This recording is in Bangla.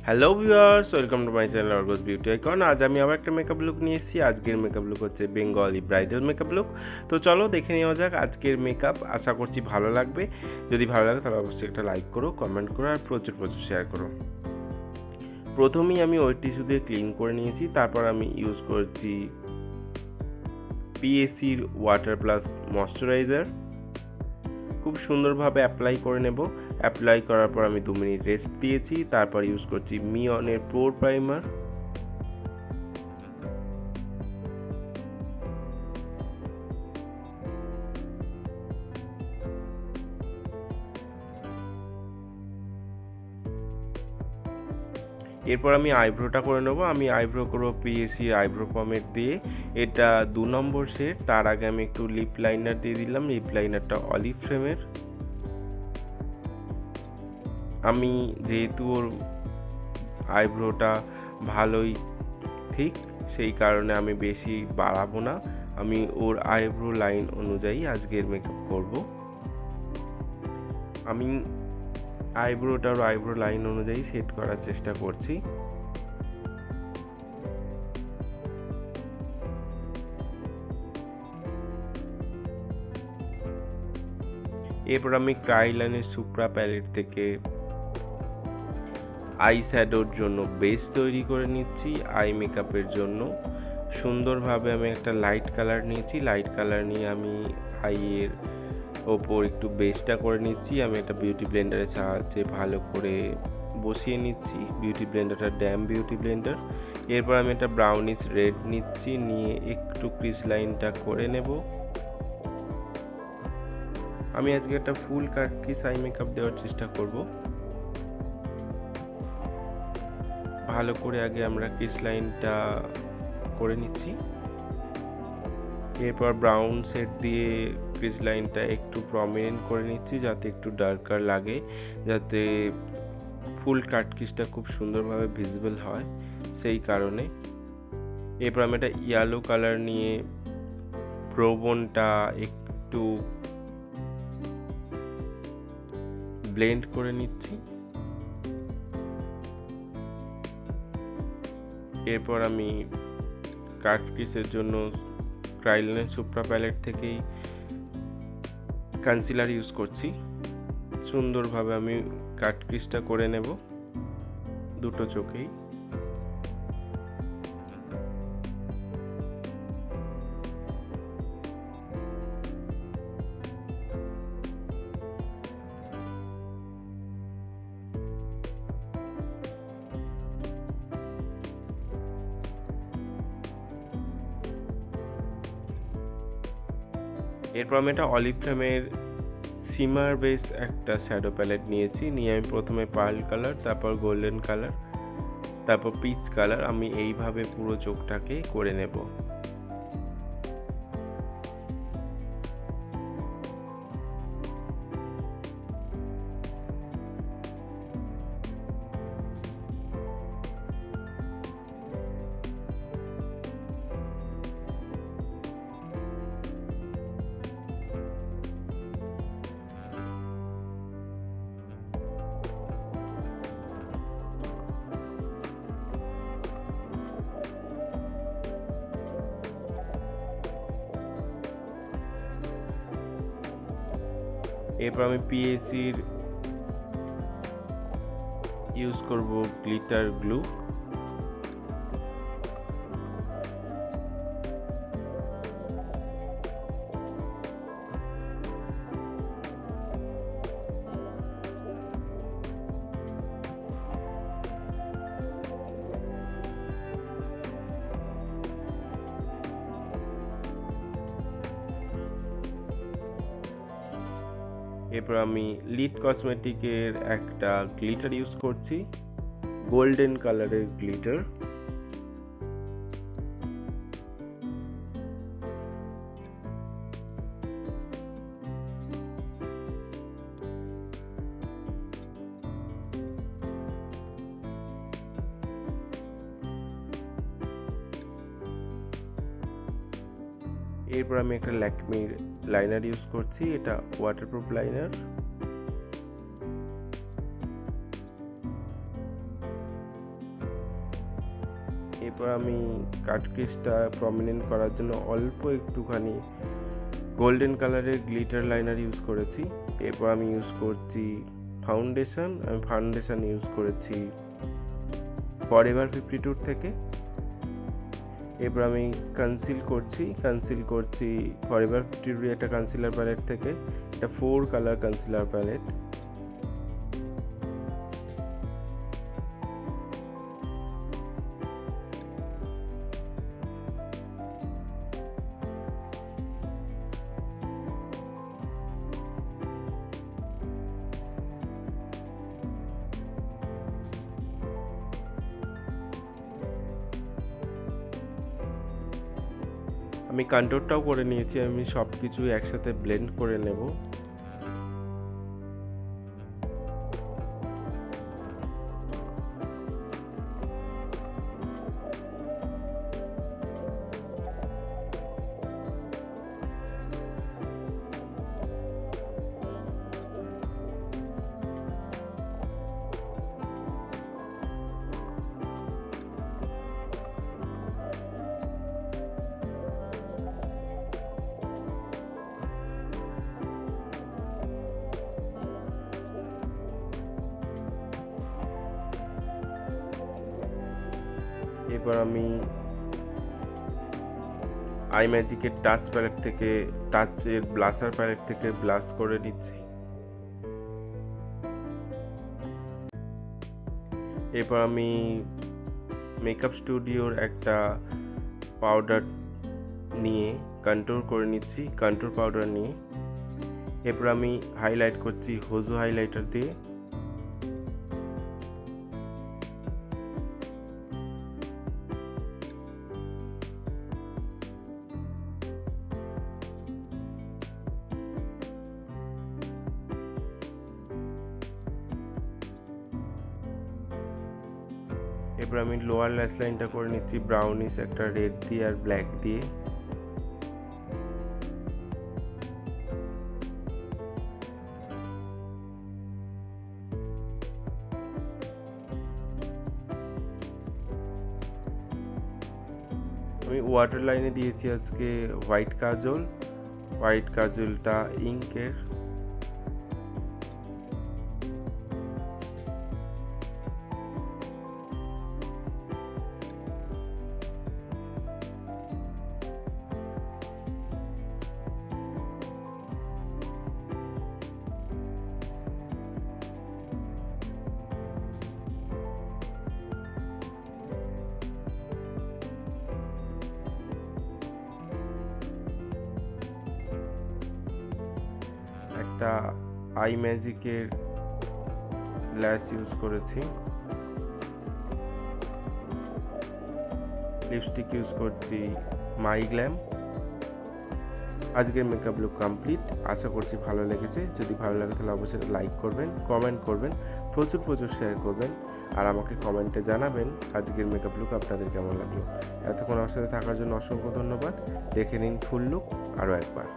Hello viewers, welcome to my channel Argus beauty icon. আজ আমি আবার একটা মেকআপ লুক নিয়ে এসেছি। আজকের মেকআপ লুক হচ্ছে বেঙ্গলি ব্রাইডাল মেকআপ লুক। তো চলো দেখে নেওয়া যাক আজকের মেকআপ। আশা করছি ভালো লাগবে। যদি ভালো লাগে তাহলে অবশ্যই একটা লাইক করো, কমেন্ট করো আর প্রচুর শেয়ার করো। প্রথমেই আমি ওয়েট টিস্যু দিয়ে ক্লিন করে নিয়েছি। তারপর আমি ইউজ করছি পিএসির ওয়াটার প্লাস ময়শ্চারাইজার। খুব সুন্দরভাবে অ্যাপ্লাই করে নেব। অ্যাপ্লাই করার পর আমি 2 মিনিট রেস্ট দিয়েছি। তারপর ইউজ করছি মিয়নের পোর প্রাইমার। এরপর আমি আইব্রোটা করে নেব। আমি আইব্রো করবো পিএসির আইব্রো পমেড দিয়ে। এটা 2 নম্বর শেড। তার আগে আমি একটু লিপ লাইনার দিয়ে দিলাম। লিপ লাইনারটা অলিভ ফ্রেমের। আমি যেহেতু ওর আইব্রোটা ভালোই ঠিক, সেই কারণে আমি বেশি বাড়াবো না। আমি ওর আইব্রো লাইন অনুযায়ী আজকের মেকআপ করব। আমি আইব্রোটা ওর আইব্রো লাইন অনুযায়ী সেট করার চেষ্টা করছি। এরপর আমি ক্রাইলাইনের সুপ্রা প্যালেট থেকে আই শ্যাডোর জন্য বেস তৈরি করে নিচ্ছি। আই মেকআপের জন্য সুন্দরভাবে আমি একটা লাইট কালার নিয়েছি। লাইট কালার নিয়ে আমি আইয়ের ওপর একটু বেসটা করে নিচ্ছি। আমি একটা বিউটি ব্লেন্ডারের সাহায্যে ভালো করে বসিয়ে নিচ্ছি। বিউটি ব্লেন্ডারটা ড্যাম বিউটি ব্লেন্ডার। এরপর আমি একটা ব্রাউনিশ রেড নিচ্ছি, নিয়ে একটু ক্রিস লাইনটা করে নেব। আমি আজকে একটা ফুল কাট ক্রিস আই মেকআপ দেওয়ার চেষ্টা করব। ভালো করে আগে আমরা ক্রিস লাইনটা করে নিচ্ছি। এরপর ব্রাউন শেড দিয়ে ক্রিস লাইনটা একটু প্রমিনেন্ট করে নিচ্ছি, যাতে একটু ডার্কার লাগে, যাতে ফুল কাট ক্রিসটা খুব সুন্দরভাবে ভিজিবল হয়, সেই কারণে। এরপর আমি একটা ইয়েলো কালার নিয়ে ব্রোবোনটা একটু ব্লেন্ড করে নিচ্ছি। এরপর আমি কাট ক্রিসের জন্য ক্রাইলাইনের সুপ্রা প্যালেট থেকেই কনসিলার ইউজ করছি। সুন্দরভাবে আমি কাট ক্রিসটা করে নেব দুটো চোখেই। এরপর আমি একটা অলিভ ফ্রেমের সিমার বেস একটা শ্যাডো প্যালেট নিয়েছি। নিয়ে আমি প্রথমে পার্ল কালার, তারপর গোল্ডেন কালার, তারপর পিচ কালার, আমি এইভাবে পুরো চোখটাকে করে নেব। এরপর আমি পিএসির ইউজ করব গ্লিটার গ্লু। এরপর আমি লিড কসমেটিকের একটা গ্লিটার ইউজ করছি, গোল্ডেন কালারের গ্লিটার। এরপর আমি একটা ল্যাকমির লাইনার ইউজ করছি, এটা ওয়াটারপ্রুফ লাইনার। এরপর আমি কাট ক্রিজটা প্রমিনেন্ট করার জন্য অল্প একটুখানি গোল্ডেন কালারের গ্লিটার লাইনার ইউজ করেছি। এরপর আমি ইউজ করছি ফাউন্ডেশন। আমি ফাউন্ডেশন ইউজ করেছি ফরএভার 52 থেকে। এরপর আমি কনসিল করছি ফরএভার 52 একটা কনসিলার প্যালেট থেকে। এটা 4 কালার কনসিলার প্যালেট। আমি কন্ট্যুরটাও করে নিয়েছি। আমি সব কিছু একসাথে ব্লেন্ড করে নেব। এবার আমি আই ম্যাজিকের টাচের ব্লাশার প্যালেট থেকে ব্লাশ করে নিচ্ছি। এরপর আমি মেকআপ স্টুডিওর একটা পাউডার নিয়ে কন্ট্যুর করে নিচ্ছি, কন্ট্যুর পাউডার নিয়ে। এরপর আমি হাইলাইট করছি হোজো হাইলাইটার দিয়ে। এরপর আমি লোয়ার ল্যাশ লাইনটা করে নিচ্ছি ব্রাউনিশ একটা রেড দিয়ে আর ব্ল্যাক দিয়ে। আমি ওয়াটার লাইনে দিয়েছি আজকে হোয়াইট কাজলটা ইঙ্কের। একটা আই ম্যাজিকের ল্যাশ ইউজ করেছি। লিপস্টিক ইউজ করছি মাই গ্ল্যাম। আজকের মেকআপ লুক কমপ্লিট। আশা করছি ভালো লেগেছে। যদি ভালো লাগে তাহলে অবশ্যই লাইক করবেন, কমেন্ট করবেন, প্রচুর শেয়ার করবেন, আর আমাকে কমেন্টে জানাবেন আজকের মেকআপ লুক আপনাদের কেমন লাগলো। এতক্ষণ আমার সাথে থাকার জন্য অসংখ্য ধন্যবাদ। দেখে নিন ফুল লুক আরও একবার।